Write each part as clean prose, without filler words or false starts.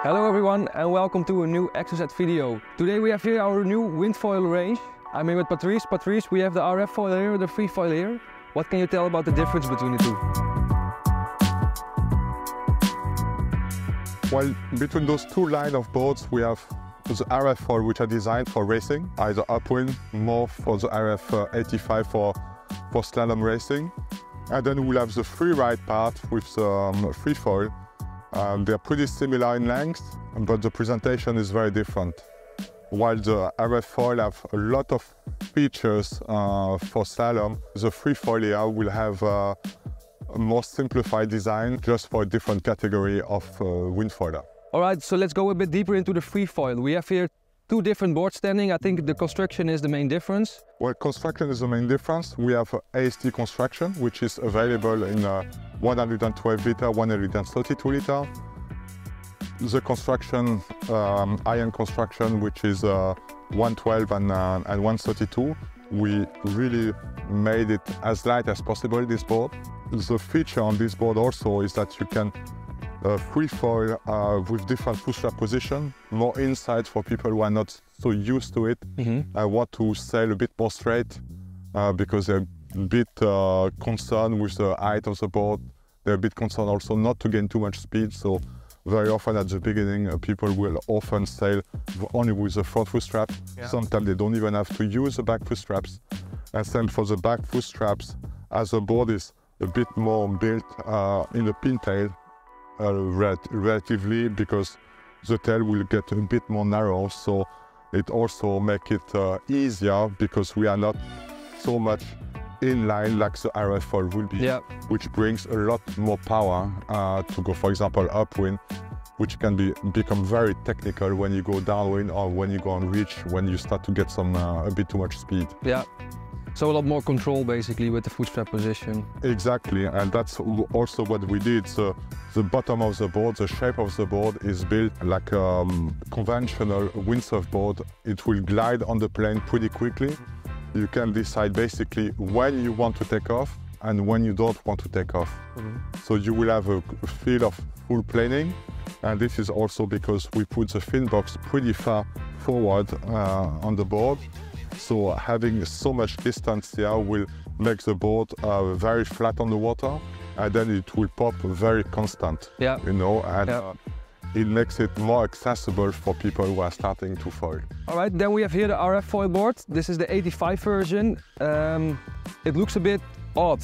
Hello everyone and welcome to a new Exocet video. Today we have here our new Windfoil range. I'm here with Patrice. Patrice, we have the RF foil here, the Freefoil here. What can you tell about the difference between the two? Well, between those two lines of boards, we have the RF foil, which are designed for racing, either upwind, more for the RF 85 for slalom racing. And then we'll have the free ride part with the Freefoil. They're pretty similar in length, but the presentation is very different. While the RF foil have a lot of features for slalom, the Freefoil here will have a more simplified design just for a different category of windfoiler. Alright, so let's go a bit deeper into the Freefoil. We have here two different boards standing. I think the construction is the main difference. Well, construction is the main difference. We have AST construction, which is available in 112 liter, 132 liter. The construction, iron construction, which is 112 and 132. We really made it as light as possible, this board. The feature on this board also is that you can Freefoil with different footstrap position, more insight for people who are not so used to it. I want to sail a bit more straight because they're a bit concerned with the height of the board. They're a bit concerned also not to gain too much speed. So very often at the beginning, people will often sail only with the front footstrap. Yeah. Sometimes they don't even have to use the back footstraps. And same for the back footstraps, as the board is a bit more built in the pintail, relatively, because the tail will get a bit more narrow, so it also makes it easier because we are not so much in line like the RF foil will be, which brings a lot more power to go, for example, upwind, which can become very technical when you go downwind or when you go on reach, when you start to get some a bit too much speed. Yeah. So a lot more control basically with the footstrap position. Exactly, and that's also what we did. So the bottom of the board, the shape of the board is built like a conventional windsurf board. It will glide on the plane pretty quickly. You can decide basically when you want to take off and when you don't want to take off. So you will have a feel of full planing, and this is also because we put the fin box pretty far forward on the board. So having so much distance here will make the board very flat on the water, and then it will pop very constant, you know, and it makes it more accessible for people who are starting to foil. All right, then we have here the RF foil board. This is the 85 version. It looks a bit odd.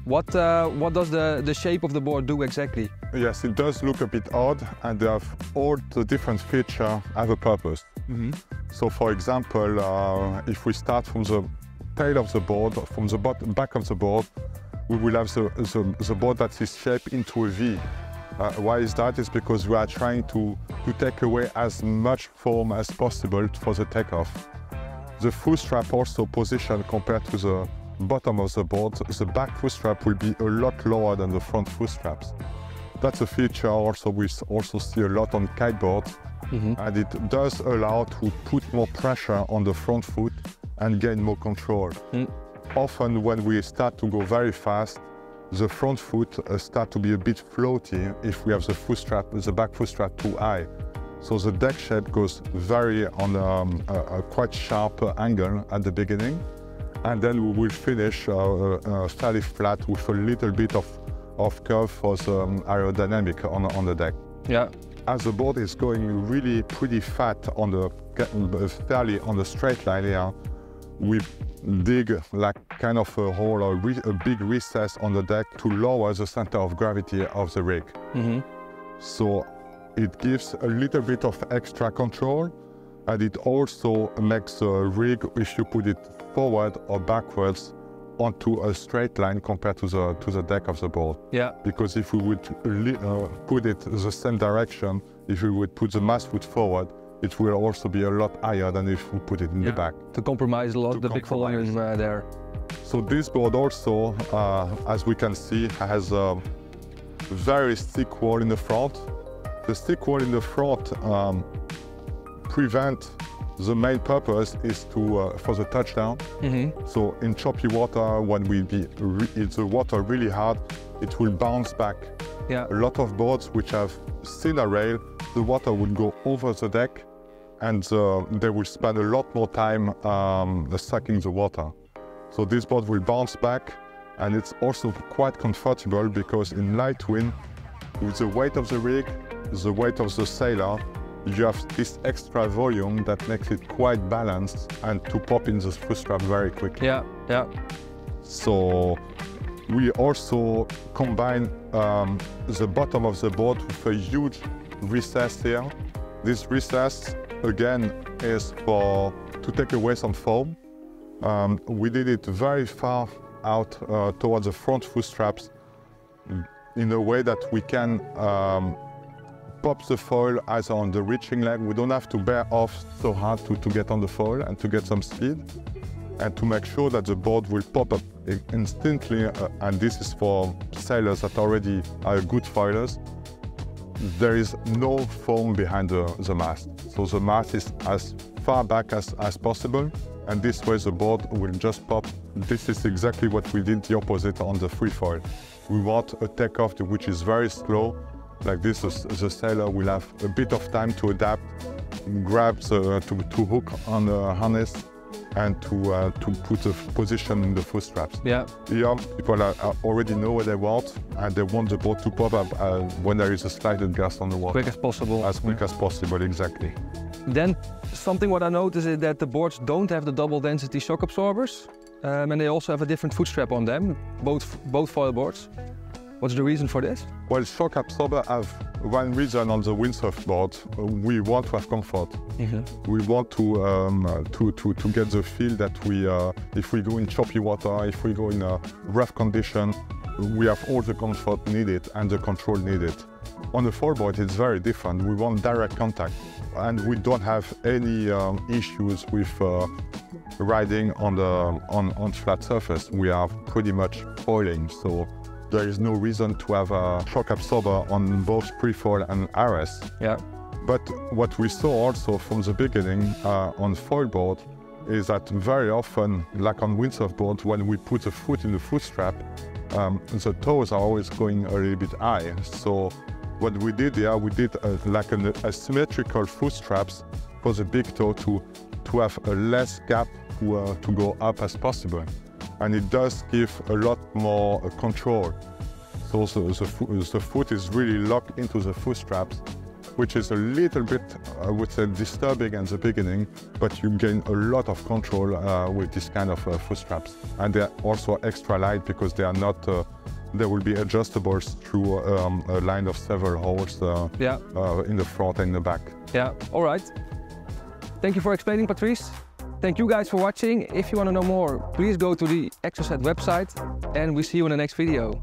What does the shape of the board do exactly? Yes, it does look a bit odd, and they have all the different features have a purpose. So for example, if we start from the tail of the board, from the back of the board, we will have the board that is shaped into a V. Why is that? It's because we are trying to take away as much form as possible for the takeoff. The footstrap also positioned compared to the bottom of the board, the back footstrap will be a lot lower than the front footstraps. That's a feature also we also see a lot on kiteboards, and it does allow to put more pressure on the front foot and gain more control. Often when we start to go very fast, the front foot start to be a bit floaty if we have the back footstrap too high. So the deck shape goes very on a quite sharp angle at the beginning, and then we will finish fairly flat with a little bit of curve for the aerodynamic on the deck. Yeah. As the board is going really pretty fat on fairly on the straight line here, we dig like kind of a hole or a big recess on the deck to lower the center of gravity of the rig. So it gives a little bit of extra control, and it also makes the rig, if you put it forward or backwards, onto a straight line compared to the deck of the board. Yeah. Because if we would put it the same direction, if we would put the mast foot forward, it will also be a lot higher than if we put it in the back. To compromise a lot the big volumes there. So this board also, as we can see, has a very thick wall in the front. The thick wall in the front prevent. The main purpose is to for the touchdown. So in choppy water, when it's the water really hard, it will bounce back. A lot of boards which have thinner rail the water will go over the deck, and they will spend a lot more time sucking the water. So this board will bounce back, and it's also quite comfortable because in light wind, with the weight of the rig, the weight of the sailor, you have this extra volume that makes it quite balanced and to pop in the footstrap very quickly. Yeah, yeah. So we also combine the bottom of the board with a huge recess here. This recess, again, is to take away some foam. We did it very far out towards the front footstraps in a way that we can pop the foil either on the reaching leg. We don't have to bear off so hard to get on the foil and to get some speed, and to make sure that the board will pop up instantly, and this is for sailors that already are good foilers. There is no foam behind the mast, so the mast is as far back as possible, and this way the board will just pop. This is exactly what we did the opposite on the Freefoil. We want a takeoff which is very slow. Like this, the sailor will have a bit of time to adapt, grab to hook on the harness, and to put a position in the footstraps. Yeah. Here, people already know what they want, and they want the boat to pop up when there is a slight gust on the water. Quick as possible. As quick as possible, exactly. Then, something what I noticed is that the boards don't have the double density shock absorbers, and they also have a different footstrap on them, both foil boards. What's the reason for this? Well, shock absorber have one reason on the windsurf board. We want to have comfort. Mm-hmm. We want to get the feel that if we go in choppy water, if we go in a rough condition, we have all the comfort needed and the control needed. On the foil board, it's very different. We want direct contact, and we don't have any issues with riding on flat surface. We are pretty much foiling, so there is no reason to have a shock absorber on both Freefoil and RS. Yeah. But what we saw also from the beginning on foil board is that very often, like on windsurf board, when we put a foot in the footstrap, the toes are always going a little bit high. So what we did here, we did like a symmetrical footstraps for the big toe to have a less gap to go up as possible. And it does give a lot more control. So the foot is really locked into the footstraps, which is a little bit, I would say, disturbing at the beginning, but you gain a lot of control with this kind of footstraps. And they're also extra light because they are not, they will be adjustables through a line of several holes in the front and the back. Yeah, all right. Thank you for explaining, Patrice. Thank you guys for watching. If you want to know more, please go to the Exocet website, and we see you in the next video.